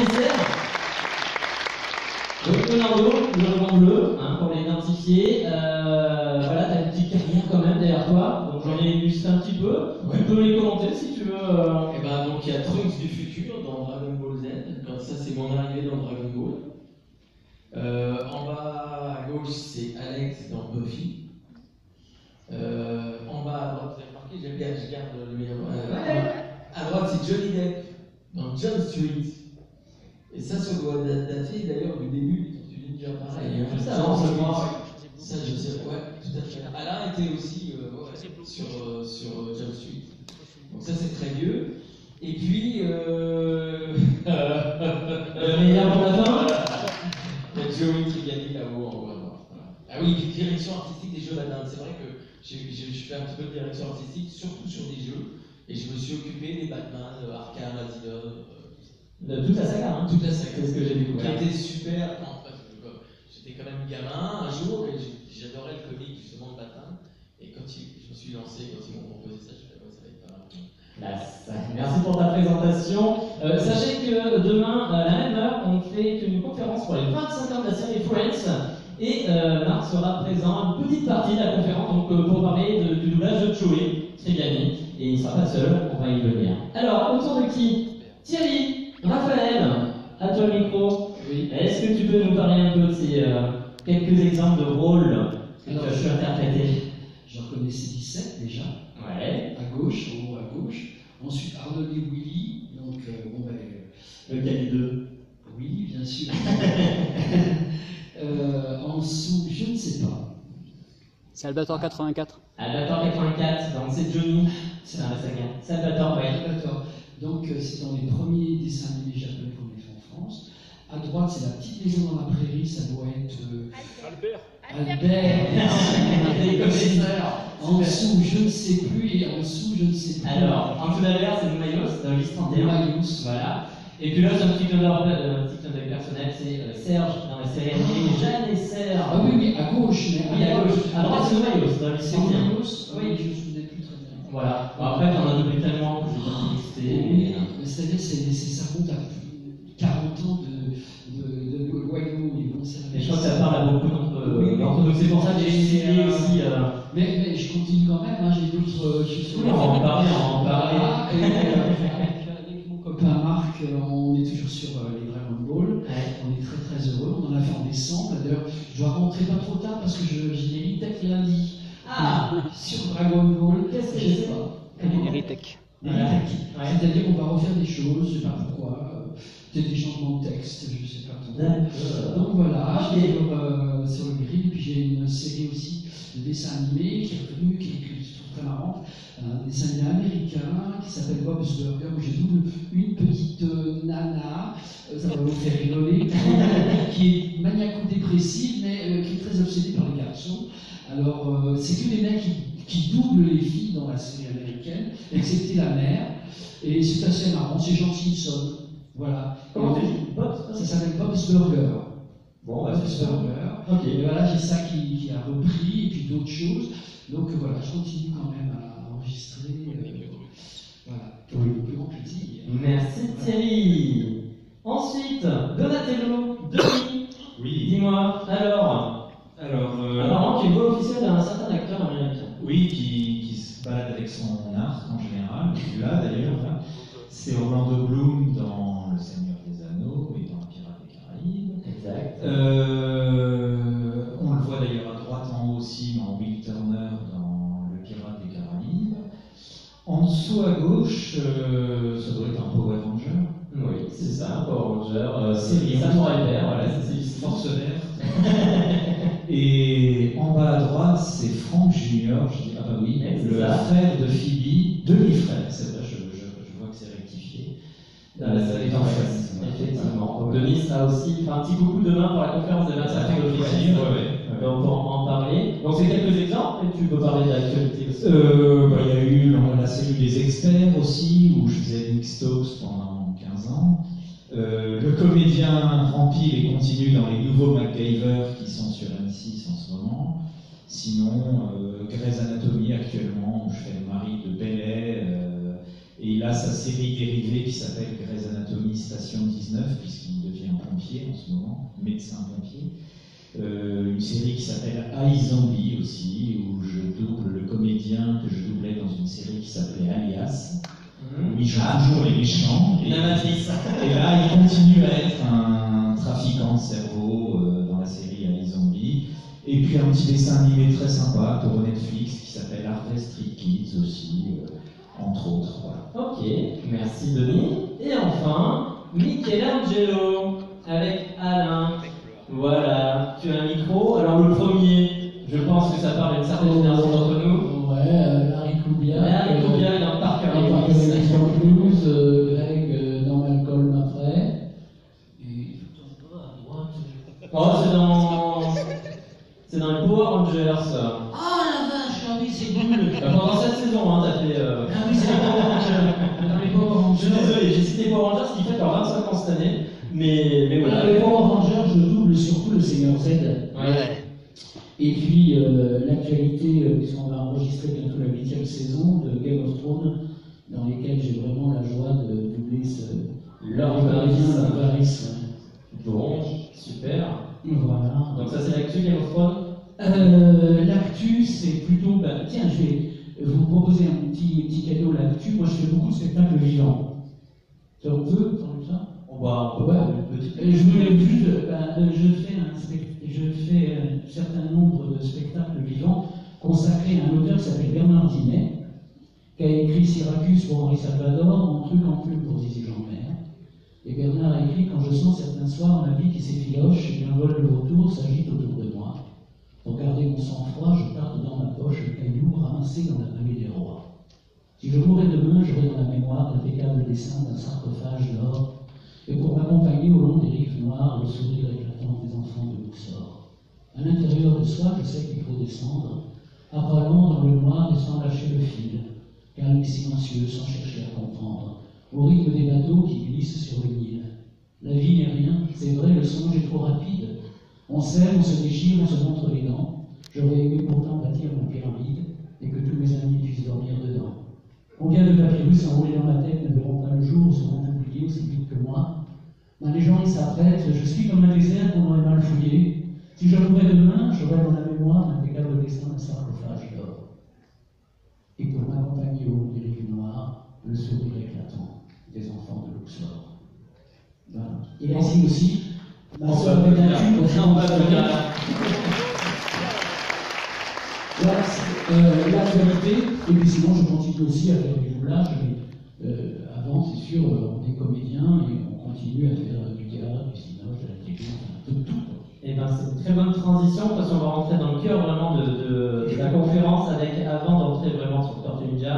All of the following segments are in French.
Esther. Donc Leonardo, le ruban bleu, hein, pour l'identifier. Voilà, t'as une petite carrière quand même derrière toi, donc j'en ai illustré un petit peu. Ouais. Tu peux les commenter si tu veux. Et ben donc il y a Trunks du futur dans Dragon Ball Z. Donc, ça c'est mon arrivée dans Dragon Ball. En bas à gauche c'est Alex dans Buffy. En bas à droite, vous avez remarqué, je garde le meilleur. À droite c'est Johnny Depp dans Jump Street. Et ça doit dater d'ailleurs du début du Tortues Ninja, pareil. Ça, non, je crois. Ça, je sais, ouais, tout à fait. Alain était aussi sur Jump Street. Donc ça, c'est très vieux. Et puis, le meilleur pour la fin. il y a Joey Trigani là-haut en haut à droite. Voilà. Ah oui, puis direction artistique des jeux là-dedans. C'est vrai que je fais un petit peu de direction artistique, surtout sur des jeux. Et je me suis occupé des Batman, Arkham, Asylum. De toute la saga, hein. Toute la saga. C'est ce que j'ai découvert. Qui était super. En fait, j'étais quand même gamin un jour et j'adorais le comic justement de Batman. Et quand je me suis lancé, quand ils m'ont proposé ça, je me suis dit, ça va être pas mal. Merci pour ta présentation. Sachez que demain, à la même heure, on fait une conférence pour les 25 ans de la série Friends. Et Marc sera présent à une petite partie de la conférence donc, pour parler du doublage de Joey Trigani. Et il ne sera pas seul, on va y venir. Alors, autour de qui? Thierry, Raphaël, à toi le micro. Oui. Est-ce que tu peux nous parler un peu de ces quelques exemples de rôles que tu as pu interpréter? J'en connaissais 17 déjà. Ouais. À gauche, en haut à gauche. Ensuite, Arnold et Willy. Donc, Lequel des deux? Willy, bien sûr. En dessous, je ne sais pas. Salvatore 84. Salvatore 84, donc c'est Johnny, c'est dans la saga. Salvatore, ouais. Salvatore. Donc, c'est dans les premiers dessins animés japonais qu'on a fait en France. À droite, c'est la petite maison dans la prairie, ça doit être. Albert. Des connaisseurs. En dessous, je ne sais plus, et en dessous, je ne sais plus. Alors, en tout d'alors, c'est Mayos, dans liste 31. Mayos. Voilà. Et puis là, c'est un petit clin d'œil personnel, c'est Serge dans la série animée Jeanne et Serge. Ah oui, oui, à gauche, mais oui, à gauche. À droite, c'est Mayos, dans liste 31. Oui, je ne me souvenais plus très bien. Voilà. Bon, après, on a doublé tellement que j'ai pas listé. Oui, c'est-à-dire, ça compte à 40 ans de loyaux et bon service. Et je crois que ça parle à beaucoup d'entre nous. C'est pour ça que j'ai essayé aussi. Mais je continue quand même, hein, j'ai d'autres choses. Oui, on va en parler, Avec mon copain Marc, on est toujours sur les Dragon Ball. Ouais. On est très très heureux. On en a fait en décembre. D'ailleurs, je dois rentrer pas trop tard parce que j'ai l'Eritech lundi. Sur Dragon Ball. Qu'est-ce que je sais pas. Eritech. C'est-à-dire qu'on va refaire des choses, je sais pas pourquoi. Peut-être des changements de texte, je sais pas trop. Donc voilà, sur le grill. Puis j'ai une série aussi de dessins animés qui est revenue, qui je trouve très marrante. Un dessin animé américain qui s'appelle Bob's Burger, où je double une petite nana, ça va vous faire rigoler, qui est maniaco-dépressive, mais qui est très obsédée par les garçons. Alors, c'est que les mecs qui doublent les filles dans la série américaine, excepté la mère, et c'est assez marrant, c'est Jean Simpson. Voilà. Comment tu dis? Ça s'appelle Bob's Burger. Bon, Bob's Burger. Ok. Et voilà, j'ai ça qui a repris, et puis d'autres choses. Donc voilà, je continue quand même à enregistrer. Voilà, pour le plus grand plaisir. Merci Thierry. Ensuite, Donatello, Denis. Oui. Dis-moi, alors. Apparemment, tu es voix officielle d'un certain acteur américain. Oui, qui se balade avec son arc en général, là d'ailleurs. Là. C'est Orlando Bloom dans Le Seigneur des Anneaux et dans Pirates des Caraïbes. Exact. On le voit d'ailleurs à droite en haut aussi dans Will Turner dans Le Pirate des Caraïbes. En dessous à gauche, ça doit être un Power Ranger. Oui, c'est ça, un Power Ranger. C'est Samurai Vert, voilà, c'est Force verte. Et en bas à droite, c'est Frank Junior, je dis, ah bah oui, le frère de Phoebe, demi-frère, c'est vrai, je vois que c'est rectifié. Dans la série en fait. Effectivement. Donc Denis sera aussi, un petit coucou demain pour la conférence des 25 ans d'officiel. Donc pour en parler. Donc c'est quelques exemples, et tu peux parler de l'actualité aussi. Il y a eu la série des experts aussi, où je faisais Nick Stokes pendant 15 ans. Le comédien remplit et continue dans les nouveaux MacGyver qui sont sur M6 en ce moment. Sinon, Grey's Anatomy actuellement, où je fais le mari de Bailey. Et il a sa série dérivée qui s'appelle Grey's Anatomy Station 19, puisqu'il devient pompier en ce moment, médecin-pompier. Une série qui s'appelle iZombie aussi, où je double le comédien que je doublais dans une série qui s'appelait Alias, où il joue toujours les méchants. Et là, il continue à être un trafiquant de cerveau dans la série iZombie. Et puis un petit dessin animé très sympa pour Netflix qui s'appelle Harvest Street Kids aussi, entre autres. Voilà. Ok, merci Denis. Et enfin, Michelangelo avec Alain. Voilà, tu as un micro. Alors le premier, je pense que ça parle d'une certaine génération d'entre nous. Ouais, Larry Kubiak. Larry Kubiak dans Parker Blues, Greg dans Malcolm après. Et oh, c'est dans les Power Rangers. ah la vache, ah oui, c'est nul. Pendant cette saison, hein, t'as fait. Ah oui, c'est les Power Rangers. Dans les Power Je suis Rangers. désolé, j'ai cité Power Rangers qui fait leur 25 ans cette année. Mais voilà. Dans les Power Rangers, je double surtout le Seigneur Z. Ouais. Et puis l'actualité, puisqu'on va enregistrer bientôt la 8e saison de Game of Thrones, dans lesquelles j'ai vraiment la joie de doubler Lord Varys. Bon, super. Voilà. Donc ça c'est l'actu Game of Thrones. L'actu, c'est plutôt, tiens, je vais vous proposer un petit cadeau. L'actu, moi je fais beaucoup de spectacles vivants. Ça on peut parler de ça? On va Ouais. une petite. Je voulais juste, je fais un certain nombre de spectacles vivants consacrés à un auteur qui s'appelle Bernard Dinet, qui a écrit Syracuse pour Henri Salvador, Mon truc en plume pour Zizi Jean-Mer. Et Bernard a écrit Quand je sens certains soirs ma vie qui s'effiloche et qu'un vol de vautour s'agite autour de moi. Pour garder mon sang-froid, je tarte dans ma poche le caillou ramassé dans la vallée des rois. Si je mourais demain, j'aurais dans la mémoire l'impeccable dessin d'un sarcophage d'or. Et pour m'accompagner au long des rives noires, le sourire éclatant des enfants de Luxor. À l'intérieur de soi, je sais qu'il faut descendre, avalant dans le noir et sans lâcher le fil, calme et silencieux, sans chercher à comprendre, au rythme des bateaux qui glissent sur le Nil. La vie n'est rien, c'est vrai, le songe est trop rapide. On s'aime, on se déchire, on se montre les dents. J'aurais aimé pourtant bâtir ma pyramide et que tous mes amis puissent dormir dedans. Combien de papyrus enroulés dans ma tête ne verront pas le jour, seront oubliés aussi vite que moi? Ma légende s'apprête, je suis comme un désert qu'on aurait mal fouillé. Si je mourais demain, j'aurais dans la mémoire l'impeccable destin d'un sarcophage d'or. Et pour m'accompagner au long des rives noires, le sourire éclatant des enfants de Luxor. Voilà. Et ainsi aussi, ma soeur Bénature, voilà, l'actualité. Et puis sinon, je continue aussi à faire du doublage, mais avant, c'est sûr, on est comédien et on continue à faire du théâtre, du cinéma, de la télé, un peu de tout. Et ben c'est une très bonne transition parce qu'on va rentrer dans le cœur vraiment de la conférence avec, avant d'entrer vraiment sur Tortue Ninja,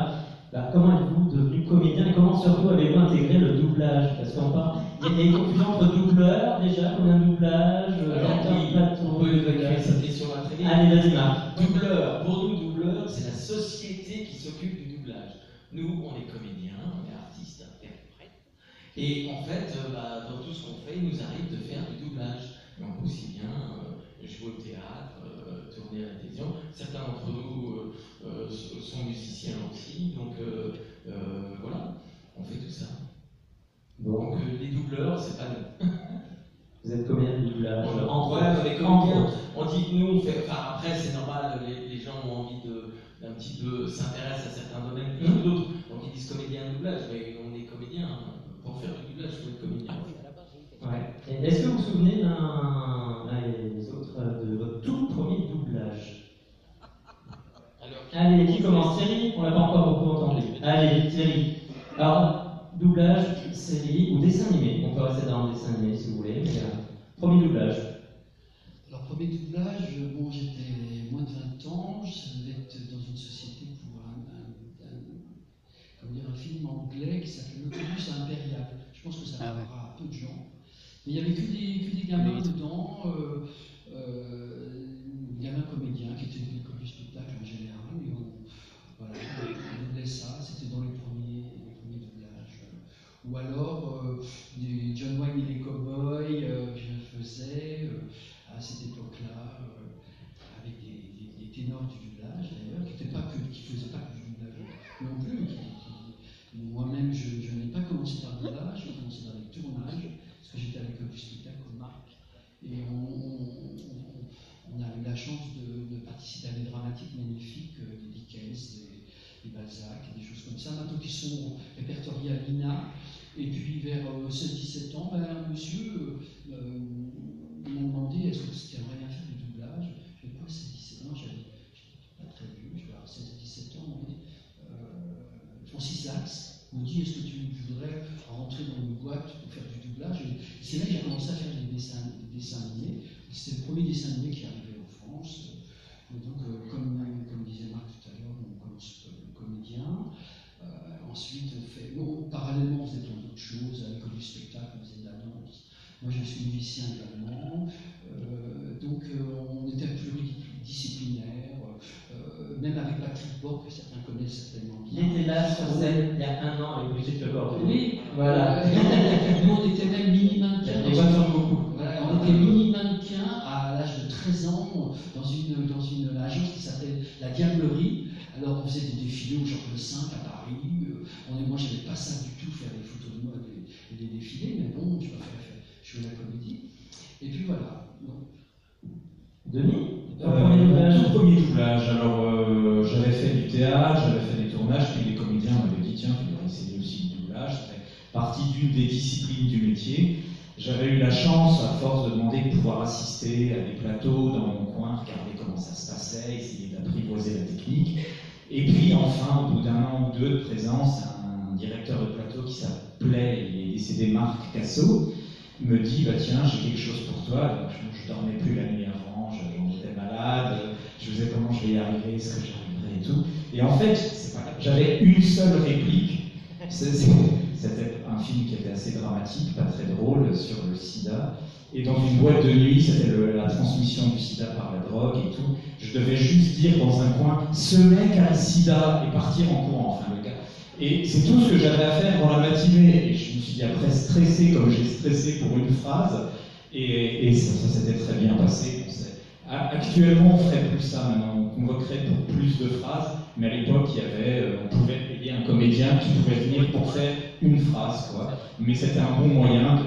comment êtes-vous devenu comédien et comment surtout avez-vous intégré le doublage? Parce qu'on parle, il y a des confusions entre doubleurs déjà, combien de doublage, On peut évacuer cette question-là très bien. Allez, vas-y Marc. Doubleur, pour nous, doubleur, c'est la société qui s'occupe du doublage. Nous, on est comédiens, on est artistes, interprètes. Et en fait, dans tout ce qu'on fait, il nous arrive de faire du doublage. Mais on peut aussi bien jouer au théâtre, tourner à la télévision. Certains d'entre nous sont musiciens aussi, donc voilà, on fait tout ça. Bon. Donc les doubleurs, c'est pas nous. Vous êtes combien de doublage? Avec combien? On dit nous, on fait. Enfin, après, c'est normal, les gens ont envie d'un petit peu s'intéressent à certains domaines plus que d'autres. Donc ils disent comédien doublage, mais on est comédien. Pour faire du doublage, il faut être comédien. Ouais. Est-ce que vous vous souvenez l'un et les autres de votre tout premier doublage? Allez, qui commence? Thierry? On l'a pas encore beaucoup entendu. Allez, Thierry. Alors, doublage, série ou dessin animé. On peut rester dans le dessin animé si vous voulez. Mais, premier doublage. Alors, premier doublage, bon, j'étais moins de 20 ans, je devais être dans une société pour un film anglais qui s'appelait L'autobus impérial. Je pense que ça parlera à peu de gens. Mais il n'y avait que des gamins dedans, gamins comédiens qui étaient des écoles du spectacle en général. Et on doublait ça, c'était dans les premiers doublages. Ou alors des John Wayne et les Cowboys, je faisais à cette époque-là, avec des ténors du doublage d'ailleurs, qui ne faisaient pas que du doublage non plus. Moi-même, je Et on a eu la chance de participer à des dramatiques magnifiques, des Dickens, des Balzac, des choses comme ça, maintenant qui sont répertoriés à l'INA. Et puis vers 16-17 ans, un monsieur m'a demandé est-ce que tu aimerais bien faire du doublage. Je n'ai pas 16-17 ans, j'étais pas très vieux, je vais avoir 16-17 ans, mais Francis Lax me dit est-ce que tu voudrais rentrer dans une boîte pour faire du doublage. Et c'est là que j'ai commencé à faire des dessins animés. C'était le premier dessin animé qui arrivait en France. Donc, comme disait Marc tout à l'heure, on commence comme comédien. Ensuite, parallèlement, on faisait plein d'autres choses. À l'école du spectacle, on faisait de la danse. Moi, je suis musicien également. Donc, on était pluridisciplinaire. Même avec Patrick Bock, que certains connaissent certainement bien. Il était là sur scène il y a un an avec Brigitte Lecordier. Oui, voilà. Nous, on était même mini-mannequins. Les gens sont beaucoup. Voilà, on était mini-mannequins à l'âge de 13 ans dans une agence qui s'appelle La Diablerie. Alors, on faisait des défilés au Georges V à Paris. Moi, je n'avais pas ça du tout, faire des photos de mode et des défilés, mais bon, je fais la comédie. Et puis voilà. Denis, mon tout premier doublage. Alors, j'avais fait du théâtre, j'avais fait des tournages, puis les comédiens m'avaient dit tiens, tu devrais essayer aussi le doublage. Ça fait partie d'une des disciplines du métier. J'avais eu la chance, à force de demander, de pouvoir assister à des plateaux dans mon coin, regarder comment ça se passait, essayer d'apprivoiser la technique. Et puis enfin, au bout d'un an ou deux de présence, un directeur de plateau qui s'appelait, il est décédé, Marc Cassot, me dit bah tiens, j'ai quelque chose pour toi. Donc, je dormais plus la nuit avant, j'étais malade, je faisais comment je vais y arriver, est-ce que j'arriverai et tout. Et en fait, c'est pas grave, j'avais une seule réplique. C'était un film qui était assez dramatique, pas très drôle, sur le sida. Et dans une boîte de nuit, c'était la transmission du sida par la drogue et tout. Je devais juste dire dans un coin, ce mec a le sida, et partir en courant, enfin le gars. Et c'est tout ce que j'avais à faire dans la matinée. Et je me suis dit après stressé, comme j'ai stressé pour une phrase. Et ça s'était très bien passé. Actuellement, on ferait plus ça maintenant. On convoquerait pour plus de phrases. Mais à l'époque, on pouvait payer un comédien qui pouvait venir pour faire une phrase, quoi. Mais c'était un bon moyen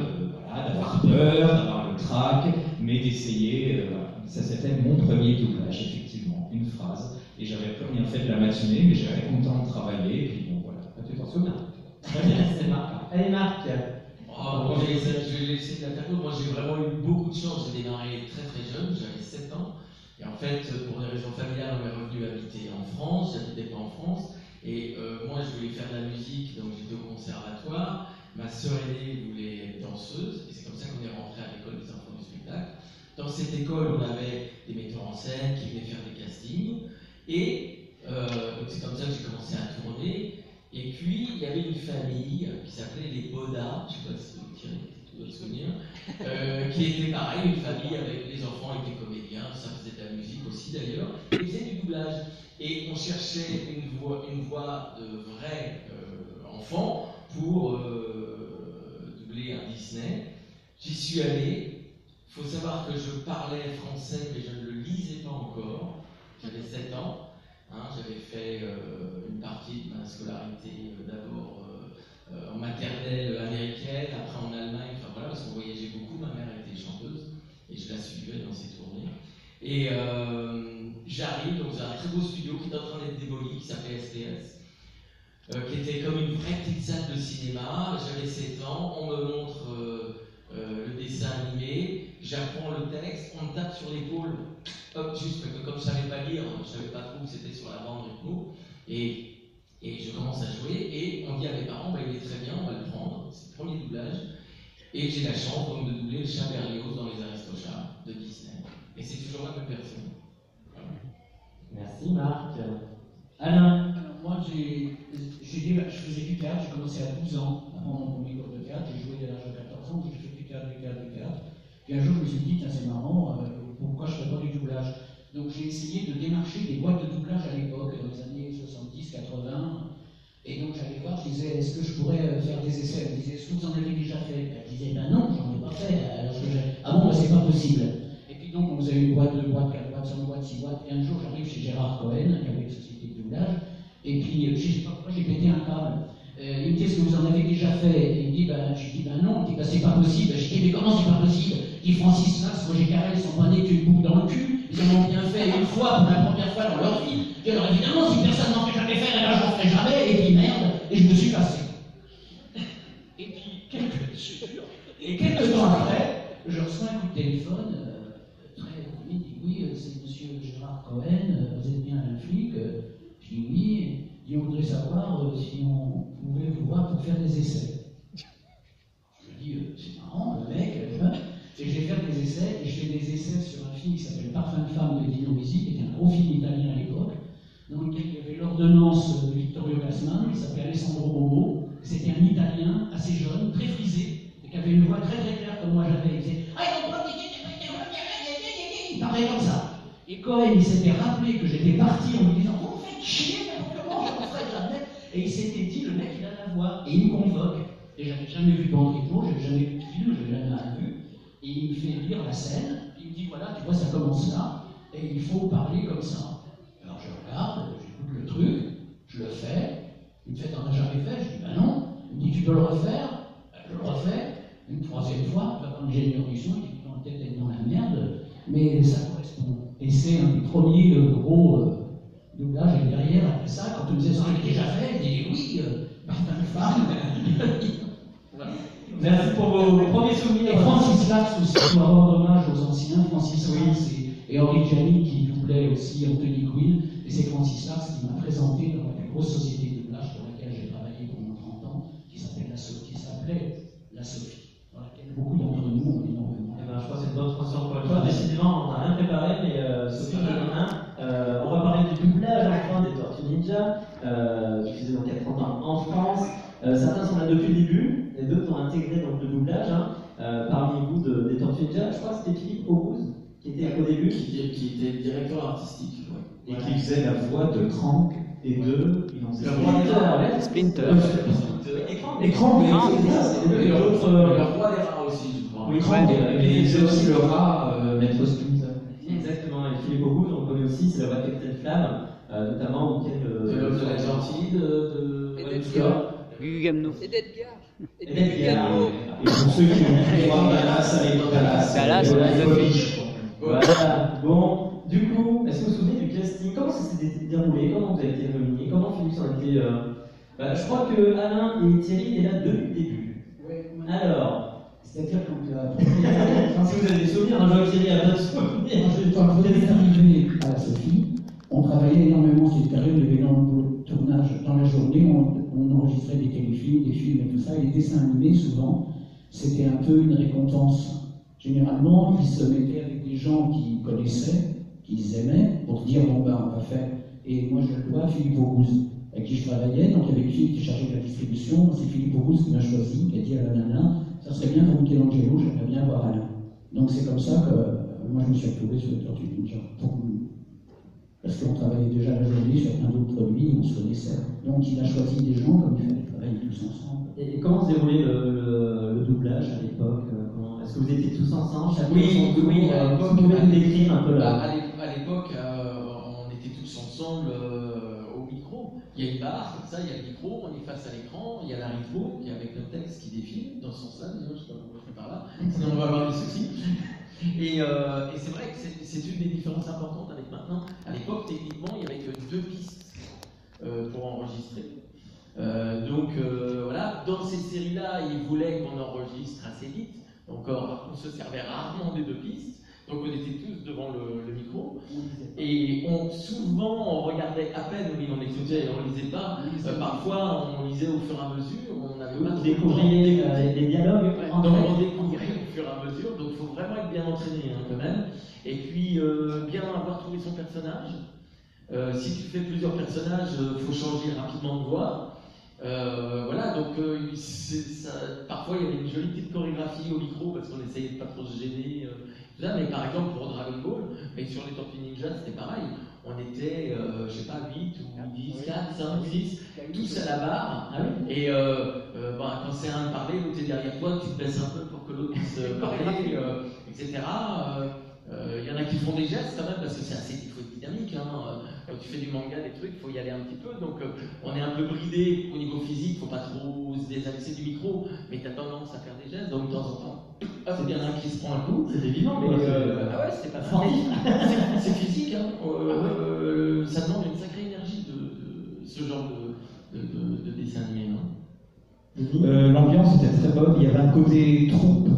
d'avoir peur, d'avoir le trac, mais d'essayer. Ça, c'était mon premier doublage, effectivement, une phrase. Et j'avais plus rien fait de la matinée, mais j'étais content de travailler. Et puis bon, voilà, tu t'en souviens. Très bien, c'est Marc. Allez, Marc. Je vais laisser la faire. Moi, j'ai vraiment eu beaucoup de chance. J'ai démarré très très jeune, j'avais 7 ans. Et en fait, pour des raisons familiales, on est revenu habiter en France. J'habitais pas en France. Et moi, je voulais faire de la musique, donc j'étais au conservatoire. Ma sœur aînée voulait être danseuse, et c'est comme ça qu'on est rentré à l'école des enfants du spectacle. Dans cette école, on avait des metteurs en scène qui venaient faire des castings, et c'est comme ça que j'ai commencé à tourner. Et puis, il y avait une famille qui s'appelait les Bodas, je ne sais pas si vous tirez souvenir, qui était pareil, une famille avec les enfants étaient comédiens, ça faisait de la musique aussi d'ailleurs, ils faisaient du doublage. Et on cherchait une voix de vrai enfant pour doubler un Disney. J'y suis allé. Il faut savoir que je parlais français, mais je ne le lisais pas encore. J'avais 7 ans. J'avais fait une partie de ma scolarité d'abord en maternelle américaine, après en Allemagne, enfin voilà, parce qu'on voyageait beaucoup. Ma mère était chanteuse et je la suivais dans ses tournées. Et j'arrive dans un très beau studio qui est en train d'être démoli, qui s'appelait SPS. Qui était comme une vraie petite salle de cinéma. J'avais 7 ans, on me montre le dessin animé, j'apprends le texte, on me tape sur l'épaule, hop, juste comme je ne savais pas lire, je ne savais pas trop que c'était sur la bande rythmo, et je commence à jouer, et on dit à mes parents, il est très bien, on va le prendre, c'est le premier doublage, et j'ai la chance donc de doubler le chat Berlioz dans Les Aristochats de Disney, et c'est toujours la même personne. Voilà. Merci Marc. Alain. Moi, je faisais du théâtre, j'ai commencé à 12 ans à prendre mon premier cours de théâtre, j'ai joué dès l'âge de 14 ans, j'ai fait du théâtre. Puis un jour, je me suis dit, tiens, c'est marrant, pourquoi je ne fais pas du doublage? Donc j'ai essayé de démarcher des boîtes de doublage à l'époque, dans les années 70-80, et donc j'allais voir, je disais, est-ce que je pourrais faire des essais? Elle me disait, est-ce que vous en avez déjà fait? Elle disait, ben non, j'en ai pas fait. Alors ah bon, ben c'est pas possible. Et puis donc, on vous a eu une boîte, 2 boîtes, 4 boîtes, 5 boîtes, 6 boîtes, et un jour, j'arrive chez Gérard Cohen, qui avait une société de doublage. Et puis, je ne sais pas pourquoi j'ai pété un câble. Il me dit, est-ce que vous en avez déjà fait? Il me dit, ben non, il dit, ben c'est pas possible. Je dis, mais comment c'est pas possible? Il dit, Francis Lax, Roger Carrel, ils sont pas nés qu'une boucle dans le cul, ils en ont bien fait une fois pour la première fois dans leur vie. Et alors évidemment, si personne n'en fait jamais faire, et ben j'en ferai jamais, et puis merde, et je me suis cassé. Et puis, quelques temps après, je reçois un coup de téléphone, très il dit, oui, c'est monsieur Gérard Cohen, vous êtes bien un flic? Je dis oui. Et on voudrait savoir si on pouvait vous voir pour faire des essais. Je dis, c'est marrant, le mec, et je vais faire des essais, et je fais des essais sur un film qui s'appelle Parfum de femme de Dino Risi, qui était un gros film italien à l'époque, dans lequel il y avait l'ordonnance de Vittorio Gassman, qui s'appelait Alessandro Momo. C'était un Italien assez jeune, très frisé, et qui avait une voix très très claire comme moi j'avais. Il disait, il parlait comme ça. Et Cohen, il s'était rappelé que j'étais parti en lui disant, vous me faites chier, mais comment je ne ferai jamais? Et il s'était dit, le mec, il a la voix. Et il me convoque. Et j'avais jamais vu Bandito, j'avais jamais vu de film, je n'avais jamais rien vu. Et il me fait lire la scène. Il me dit, voilà, tu vois, ça commence là. Et il faut parler comme ça. Alors je regarde, j'écoute le truc, je le fais. Il me fait, t'en as jamais fait? Je dis, ben non. Il me dit, tu peux le refaire? Je le refais. Une troisième fois, quand j'ai une audition, il dit, peut-être être dans la merde, mais ça correspond. Et c'est un des premiers gros doublages. Et derrière, après ça, quand on me disait ça, j'ai déjà fait, il dit oui, Martin Femme. Voilà. Merci pour vos premiers souvenirs. Et Francis Lax aussi, pour rendre hommage aux anciens, Francis Lax et Henri Gianni qui doublaient aussi Anthony Quinn. Et c'est Francis Lax qui m'a présenté dans la plus grosse société de doublage pour laquelle j'ai travaillé pendant 30 ans, qui s'appelait La Sophie, dans laquelle beaucoup d'entre nous ont énormément. Je crois que c'est une bonne transition pour une fois. Décidément, on n'a rien préparé, mais Sophie, on va parler du doublage enfin des Tortues Ninja, diffusé donc il y a 30 ans en France. Certains sont là depuis le début, et d'autres ont intégré donc, le doublage. Parmi vous des Tortues Ninja, je crois que c'était Philippe Auguste qui était au début. Qui était le directeur artistique. Et qui faisait la voix de Crank et de. Splinter. Écran, mais Et le roi des rats aussi, je crois. Oui, Crank, et c'est aussi le rat, Maître Splinter. Exactement, et Philippe Auguste, on le connaît aussi, c'est le roi Capitaine Flamme, notamment auquel. De l'homme de la gentille, de Gugamno. Et d'Edgar. Edgar. Et pour ceux qui ont pu voir Dallas à l'époque, Dallas, la fiche. Voilà, bon, du coup, est-ce que vous vous souvenez du casting? Comment ça s'est déroulé? Comment vous avez été réunis? Comment Philippe s'en a été. Je crois que Alain et Thierry étaient là depuis le début. Alors, C'est-à-dire quand si vous avez des souvenirs, je vois que Thierry a d'autres souvenirs. quand vous êtes arrivé à la Sophie, on travaillait énormément cette période, il y avait énormément de tournage dans la journée, on enregistrait des téléfilms, des films et tout ça, et les dessins animés, souvent, c'était un peu une récompense. Généralement, ils se mettaient avec des gens qu'ils connaissaient, qu'ils aimaient, pour dire, bon ben, on va faire. Et moi, je le dois à Philippe Auguste, avec qui je travaillais, donc il y avait une fille qui chargeait de la distribution, c'est Philippe Auguste qui m'a choisi, qui a dit à la nana, ça serait bien pour Michelangelo, j'aimerais bien voir Alain. Donc c'est comme ça que moi je me suis retrouvé sur les Tortues Ninja. Parce qu'on travaillait déjà la journée sur plein d'autres produits, on se connaissait. Donc il a choisi des gens comme il fallait travailler tous ensemble. Et comment se déroulait le doublage à l'époque? Est-ce que vous étiez tous ensemble? Oui, à l'époque, vous pouvez décrire un peu là. à l'époque, on était tous ensemble au micro. Il y a une barre, comme ça, il y a le micro, on est face à l'écran, il y a la rythmo, qui est avec le texte qui défile, dans ce sens-là, je ne sais pas pourquoi je fais par là, sinon on va avoir des soucis. Et c'est vrai que c'est une des différences importantes avec maintenant. À l'époque, techniquement, il n'y avait que 2 pistes pour enregistrer. Voilà, dans ces séries-là, ils voulaient qu'on enregistre assez vite. Donc on se servait rarement des 2 pistes. Donc on était tous devant le micro. Et souvent on regardait à peine, oui, on écoutait et on lisait pas. Parfois on lisait au fur et à mesure. On n'avait pas Vous découvriez les dialogues. donc on découvrait au fur et à mesure. Donc il faut vraiment être bien entraîné quand même. Et puis bien avoir trouvé son personnage. Si tu fais plusieurs personnages, il faut changer rapidement de voix. Voilà, donc parfois il y avait une jolie petite chorégraphie au micro parce qu'on essayait de pas trop se gêner. Tout ça, mais par exemple pour Dragon Ball, et sur les Tortues Ninja c'était pareil. On était, je sais pas, 8 ou 10, 4, 5, 6, tous à la barre. Et quand c'est un de parler, l'autre est derrière toi, tu te baisses un peu pour que l'autre puisse parler, etc. Il y en a qui font des gestes quand même, parce que il faut être dynamique. Hein. Quand tu fais du manga, des trucs, il faut y aller un petit peu. Donc on est un peu bridé au niveau physique, il ne faut pas trop se désaxer du micro, mais tu as tendance à faire des gestes, donc de temps en temps, c'est bien un qui se prend un coup. C'est évident, Mais quoi. ah ouais, c'était pas sportif. C'est physique, hein. Ça demande une sacrée énergie de ce genre de dessin animé. Hein. L'ambiance était très bonne, il y avait un côté troupe,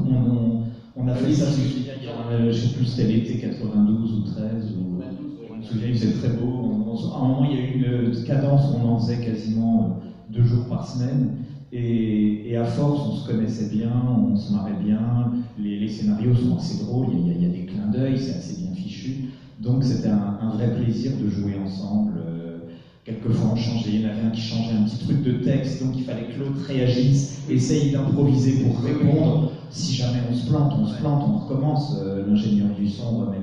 on a fait ça, je ne sais plus si c'était l'été 92 ou 13, je me souviens, c'était très beau, à un moment il y a eu une cadence où on en faisait quasiment 2 jours par semaine, et à force on se connaissait bien, on se marrait bien, les scénarios sont assez drôles, il y a des clins d'œil, c'est assez bien fichu, donc c'était un vrai plaisir de jouer ensemble. Quelquefois on changeait, il y en avait un qui changeait un petit truc de texte, donc il fallait que l'autre réagisse, essaye d'improviser pour répondre. Si jamais on se plante, on recommence. L'ingénieur du son remet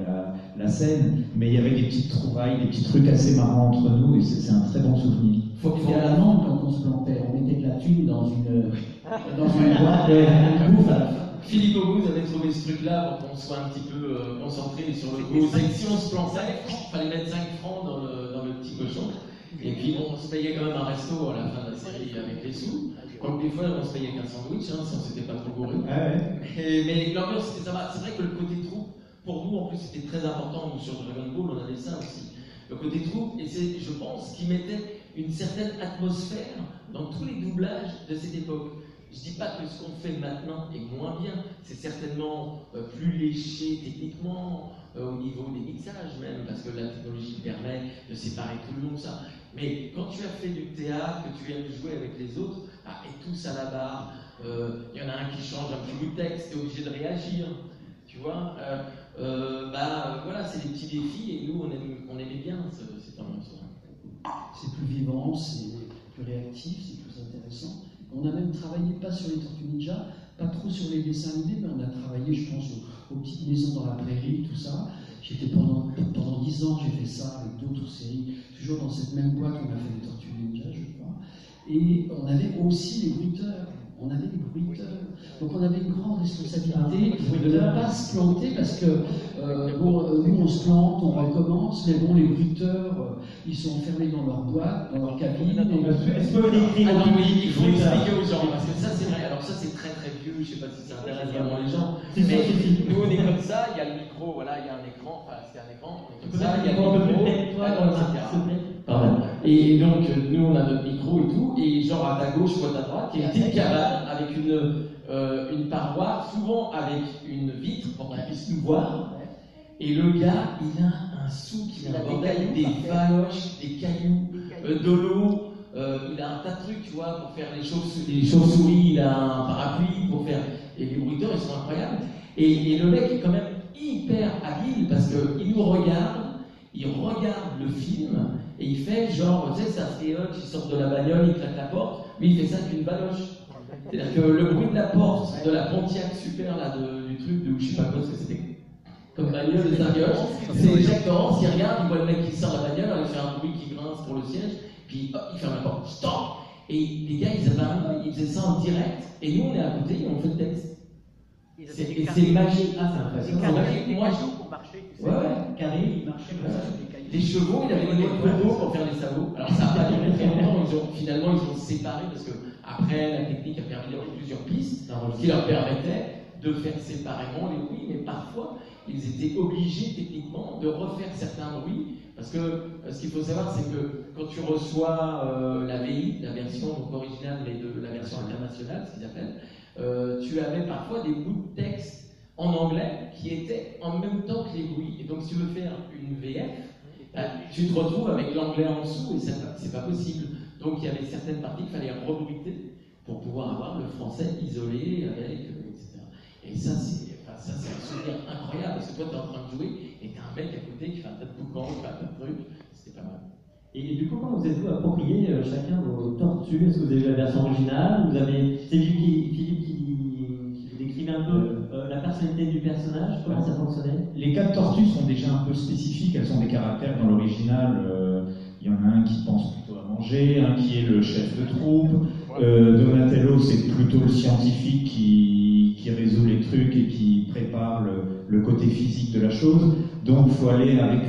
la scène, mais il y avait des petites trouvailles, des petits trucs assez marrants entre nous, et c'est un très bon souvenir. C'était à la vente quand on se plantait, on mettait de la thune dans une boîte de bouffe à la fin. Philippe Auguste avait trouvé ce truc-là pour qu'on soit un petit peu concentré sur le coup. C'est que si on se plantait, il fallait mettre 5 francs dans le petit cochon. Et puis on se payait quand même un resto à la fin de la série avec les sous. Donc des fois on se payait qu'un sandwich, si on s'était pas trop gouré. Mais l'ambiance c'était ça va. C'est vrai que le côté troupe, pour nous en plus c'était très important. Nous sur Dragon Ball on avait ça aussi. Le côté troupe, et c'est je pense qui mettait une certaine atmosphère dans tous les doublages de cette époque. Je dis pas que ce qu'on fait maintenant est moins bien, c'est certainement plus léché techniquement, au niveau des mixages même, parce que la technologie permet de séparer tout le monde, ça. Mais quand tu as fait du théâtre, que tu viens de jouer avec les autres, et tous à la barre, il y en a un qui change un petit bout de texte, tu es obligé de réagir, tu vois. Voilà, c'est des petits défis, et nous on aimait bien cette ambiance-là. C'est plus vivant, c'est plus réactif, c'est plus intéressant. On a même travaillé, pas sur les Tortues Ninja, pas trop sur les dessins animés, mais on a travaillé, je pense, aux petites maisons dans la prairie, tout ça. J'étais pendant 10 ans, j'ai fait ça avec d'autres séries, toujours dans cette même boîte, on a fait les Tortues Ninja, je crois. Et on avait aussi les bruiteurs. Donc on avait une grande responsabilité de ne pas se planter parce que nous on se plante, on recommence, mais bon, les bruiteurs, ils sont enfermés dans leur boîte, dans leur cabine. Est-ce que il faut expliquer aux gens, parce que ça c'est vrai, alors ça c'est très très vieux, je ne sais pas si ça intéresse vraiment les gens, mais nous on est comme ça, il y a le micro, voilà, il y a un écran, enfin c'est un écran, on est comme ça, il y a le micro, etc. Pardon. Et donc, nous, on a notre micro et tout, et genre à ta gauche ou à ta droite, il y a une petite cabane avec une paroi, souvent avec une vitre pour qu'on puisse nous voir. Et le gars, il a un sou qui vient avec des valoches, des cailloux, de l'eau, il a un tas de trucs, tu vois, pour faire les chauves-souris, il a un parapluie pour faire. Et les bruiteurs, ils sont incroyables. Et le mec est quand même hyper habile parce qu'il nous regarde, il regarde le film. Et il fait genre, tu sais, c'est un stéréotype qui sort de la bagnole, il claque la porte, mais il fait ça avec une baloche. C'est-à-dire que le bruit de la porte de la Pontiac super là, du truc, de je sais pas quoi, parce que c'était comme bagnole de Sargioche, c'est Jacques Torrance qui regarde, il voit le mec qui sort de la bagnole, alors il fait un bruit qui grince pour le siège, puis hop, il ferme la porte, stop. Et les gars, ils faisaient ça en direct, et nous on est à côté et on fait le texte. Et c'est magique. Ah, c'est impressionnant. C'est magique. Moi, Carré, il marchait comme ça. Les chevaux, il avait une autre photo pour faire les sabots. Alors ça n'a pas duré très longtemps, finalement ils ont séparé parce que après la technique a permis d'avoir plusieurs pistes qui leur permettaient de faire séparément les bruits, mais parfois ils étaient obligés techniquement de refaire certains bruits parce que ce qu'il faut savoir c'est que quand tu reçois la VI, la version donc originale mais de la version internationale, ce qu'ils appellent, tu avais parfois des bouts de texte en anglais qui étaient en même temps que les bruits. Et donc si tu veux faire une VF, tu te retrouves avec l'anglais en dessous et c'est pas possible. Donc il y avait certaines parties qu'il fallait rebruiter pour pouvoir avoir le français isolé avec, etc. Et ça c'est un souvenir incroyable parce que toi tu es en train de jouer et tu as un mec à côté qui fait un tas de boucans, qui fait un tas de trucs, c'était pas mal. Et du coup, comment vous êtes-vous approprié chacun vos tortues? Est-ce que vous avez vu la version originale? Vous avez, c'est Philippe qui décrivait un peu la personnalité du personnage, comment ça fonctionnait? Les 4 tortues sont déjà un peu spécifiques, elles ont des caractères dans l'original. Il y en a un qui pense plutôt à manger, un qui est le chef de troupe. Donatello, c'est plutôt le scientifique qui résout les trucs et qui prépare le côté physique de la chose. Donc il faut aller avec